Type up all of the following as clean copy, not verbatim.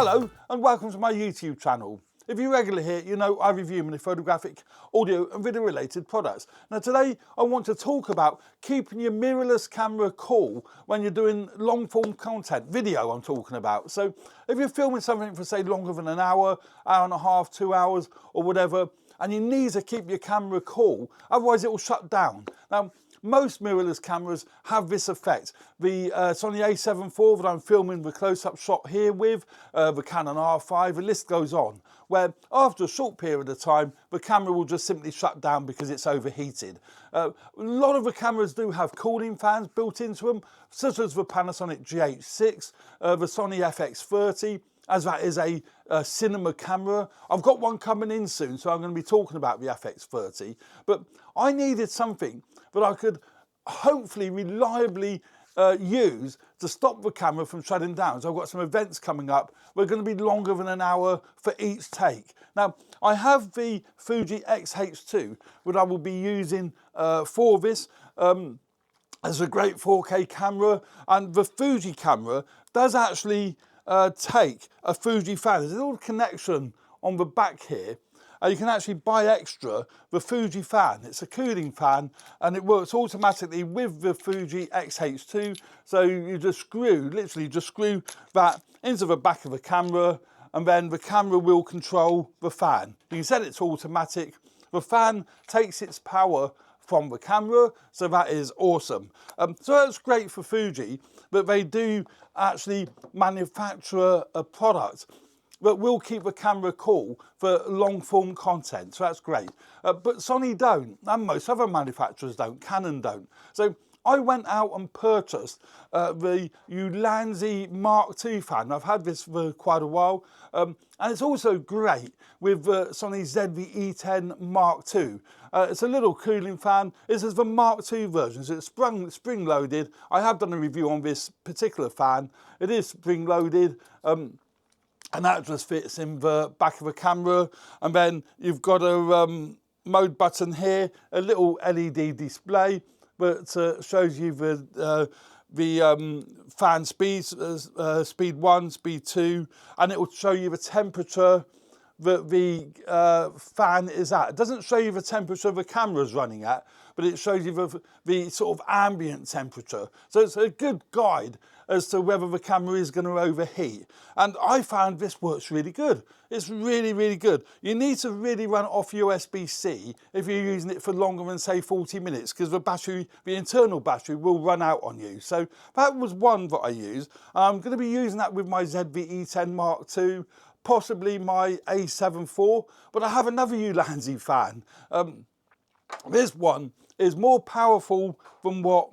Hello and welcome to my YouTube channel. If you're regular here, you know I review many photographic, audio and video related products. Now today I want to talk about keeping your mirrorless camera cool when you're doing long form content, video I'm talking about. So if you're filming something for say longer than an hour, hour and a half, 2 hours or whatever, and you need to keep your camera cool, otherwise it will shut down. Now, most mirrorless cameras have this effect. The Sony A7IV that I'm filming the close-up shot here with, the Canon R5, the list goes on, where after a short period of time, the camera will just simply shut down because it's overheated. A lot of the cameras do have cooling fans built into them, such as the Panasonic GH6, the Sony FX30, as that is a cinema camera. I've got one coming in soon, so I'm going to be talking about the FX30, but I needed something that I could hopefully reliably use to stop the camera from shutting down. So I've got some events coming up. We're going to be longer than an hour for each take. Now, I have the Fuji X-H2, which I will be using for this. It's a great 4K camera, and the Fuji camera does actually take a Fuji fan. There's a little connection on the back here. You can actually buy extra the Fuji fan. It's a cooling fan and it works automatically with the Fuji X-H2. So you just literally just screw that into the back of the camera, and then the camera will control the fan. You can set it to automatic. The fan takes its power from the camera, so that is awesome. So that's great for Fuji, but they do actually manufacture a product that will keep the camera cool for long form content, so that's great. But Sony don't, and most other manufacturers don't, Canon don't. So I went out and purchased the Ulanzi Mark II fan. I've had this for quite a while, and it's also great with the Sony ZV-E10 Mark II. It's a little cooling fan. This is the Mark II version, so it's spring loaded. I have done a review on this particular fan. It is spring loaded. And that just fits in the back of the camera. And then you've got a mode button here, a little LED display that shows you the fan speeds, speed 1, speed 2, and it will show you the temperature that the fan is at. It doesn't show you the temperature the camera is running at, but it shows you the sort of ambient temperature. So it's a good guide as to whether the camera is going to overheat. And I found this works really good. It's really, really good. You need to really run it off USB-C if you're using it for longer than say 40 minutes, because the internal battery will run out on you. So that was one that I used. I'm going to be using that with my ZV-E10 Mark II, possibly my A7IV, but I have another Ulanzi fan. This one is more powerful than what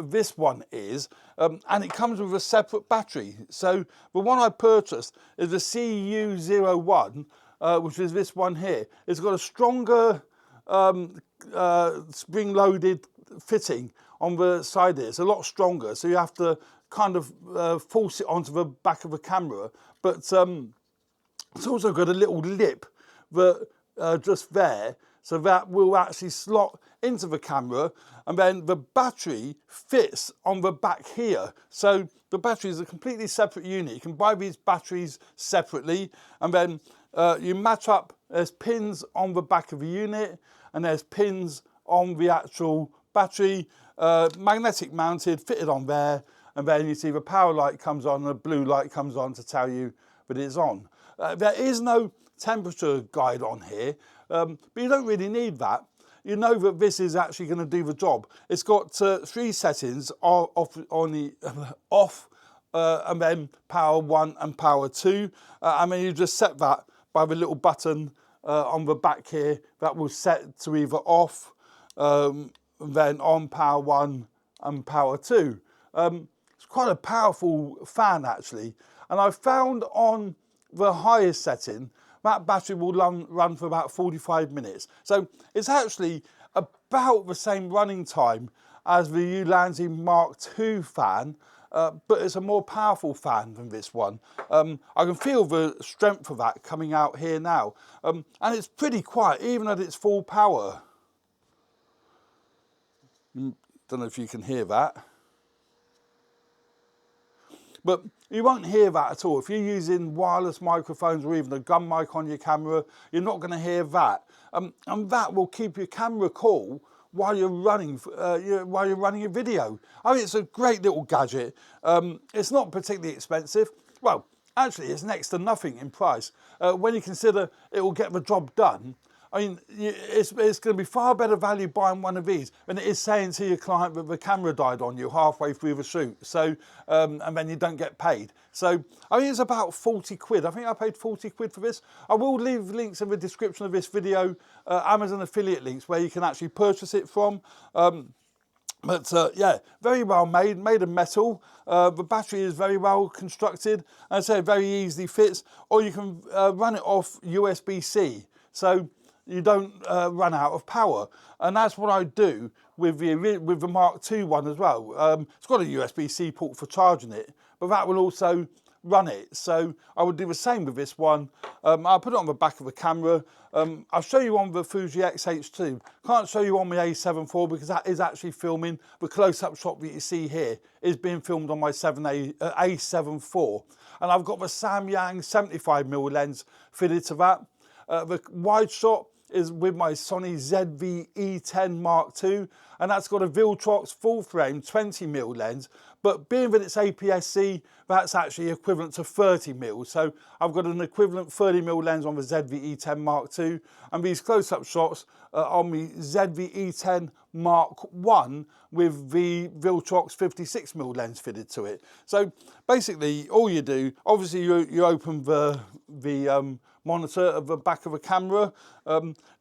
this one is, and it comes with a separate battery. So the one I purchased is the CU01, which is this one here. It's got a stronger spring-loaded fitting on the side here. It's a lot stronger, so you have to kind of force it onto the back of the camera. But it's also got a little lip that just there, so that will actually slot into the camera, and then the battery fits on the back here. So the battery is a completely separate unit. You can buy these batteries separately, and then you match up. There's pins on the back of the unit, and there's pins on the actual battery, magnetic mounted, fitted on there, and then you see the power light comes on and the blue light comes on to tell you that it's on. There is no temperature guide on here, but you don't really need that. You know that this is actually going to do the job. It's got 3 settings, off, and then power 1 and power 2. And then you just set that by the little button on the back here. That will set to either off, then on power 1 and power 2. It's quite a powerful fan actually. And I found on the highest setting, that battery will run for about 45 minutes. So it's actually about the same running time as the Ulanzi Mark II fan, but it's a more powerful fan than this one. I can feel the strength of that coming out here now. And it's pretty quiet, even at its full power. Don't know if you can hear that. But you won't hear that at all. If you're using wireless microphones or even a gun mic on your camera, you're not going to hear that. And that will keep your camera cool while you're running a video. I mean, it's a great little gadget. It's not particularly expensive. Well, actually, it's next to nothing in price. When you consider it will get the job done, I mean, it's going to be far better value buying one of these than it is saying to your client that the camera died on you halfway through the shoot. So, and then you don't get paid. So, I mean, it's about 40 quid. I think I paid 40 quid for this. I will leave links in the description of this video, Amazon affiliate links where you can actually purchase it from. But yeah, very well made of metal. The battery is very well constructed. And I say it very easily fits, or you can run it off USB-C. So you don't run out of power. And that's what I do with the Mark II one as well. It's got a USB-C port for charging it, but that will also run it. So I would do the same with this one. I'll put it on the back of the camera. I'll show you on the Fuji X-H2. Can't show you on my A7IV because that is actually filming. The close-up shot that you see here is being filmed on my A7IV. And I've got the Samyang 75mm lens fitted to that. The wide shot is with my Sony ZV-E10 Mark II, and that's got a Viltrox full frame 20mm lens, but being that it's APS-C, that's actually equivalent to 30mm. So I've got an equivalent 30mm lens on the ZV-E10 Mark II, and these close-up shots on the ZV-E10 Mark I with the Viltrox 56mm lens fitted to it. So basically, all you do, obviously you open the monitor at the back of a camera.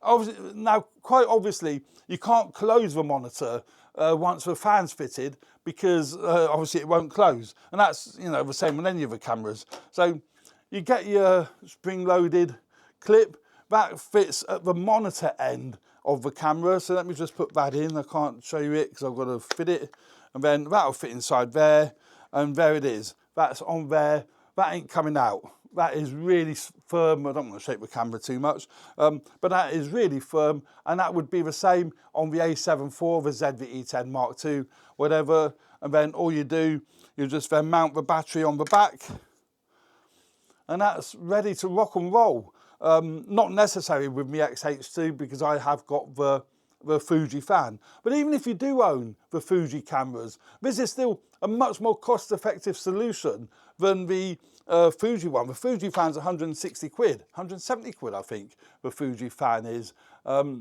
Obviously, now, quite obviously, you can't close the monitor once the fan's fitted because obviously it won't close. And that's, you know, the same on any of the cameras. So you get your spring-loaded clip that fits at the monitor end of the camera. So let me just put that in. I can't show you it because I've got to fit it. And then that'll fit inside there. And there it is. That's on there. That ain't coming out. That is really firm. I don't want to shake the camera too much, but that is really firm, and that would be the same on the A7IV, the ZV-E10 Mark II, whatever. And then all you do, you just then mount the battery on the back, and that's ready to rock and roll. Not necessary with my X-H2 because I have got the Fuji fan. But even if you do own the Fuji cameras, this is still a much more cost-effective solution than the Fuji one. The Fuji fan's 160 quid, 170 quid I think the Fuji fan is. But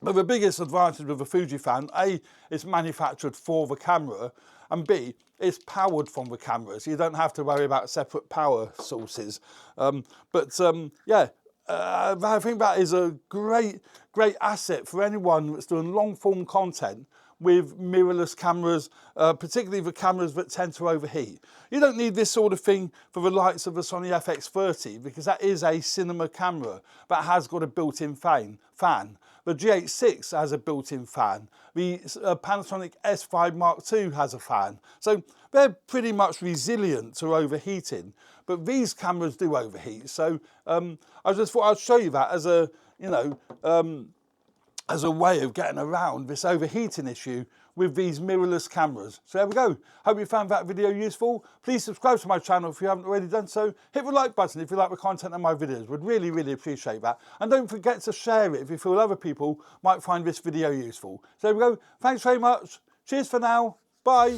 the biggest advantage with the Fuji fan, A, it's manufactured for the camera, and B, it's powered from the camera, so you don't have to worry about separate power sources. Yeah, I think that is a great asset for anyone that's doing long-form content with mirrorless cameras, particularly the cameras that tend to overheat. You don't need this sort of thing for the likes of the Sony FX30 because that is a cinema camera that has got a built-in fan. The GH6 has a built-in fan. The Panasonic S5 Mark II has a fan. So they're pretty much resilient to overheating, but these cameras do overheat. So I just thought I'd show you that as a, you know, as a way of getting around this overheating issue with these mirrorless cameras. So there we go. Hope you found that video useful. Please subscribe to my channel if you haven't already done so. Hit the like button if you like the content of my videos. Would really appreciate that. And don't forget to share it if you feel other people might find this video useful. So there we go. Thanks very much. Cheers for now. Bye.